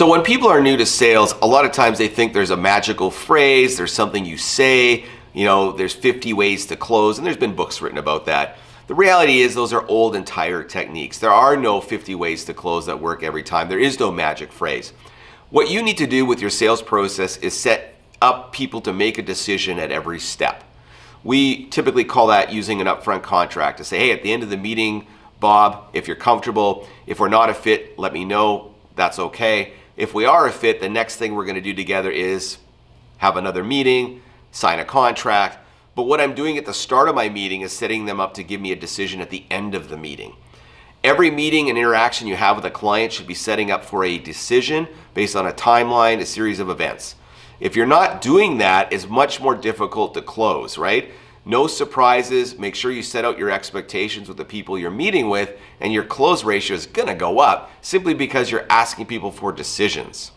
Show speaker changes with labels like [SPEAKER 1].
[SPEAKER 1] So when people are new to sales, a lot of times they think there's a magical phrase, there's something you say, there's 50 ways to close, and there's been books written about that. The reality is those are old and tired techniques. There are no 50 ways to close that work every time. There is no magic phrase. What you need to do with your sales process is set up people to make a decision at every step. We typically call that using an upfront contract to say, hey, at the end of the meeting, Bob, if you're comfortable, if we're not a fit, let me know. That's okay. If we are a fit, the next thing we're going to do together is have another meeting, sign a contract. But what I'm doing at the start of my meeting is setting them up to give me a decision at the end of the meeting. Every meeting and interaction you have with a client should be setting up for a decision based on a timeline, a series of events. If you're not doing that, it's much more difficult to close, right? No surprises. Make sure you set out your expectations with the people you're meeting with, and your close ratio is going to go up simply because you're asking people for decisions.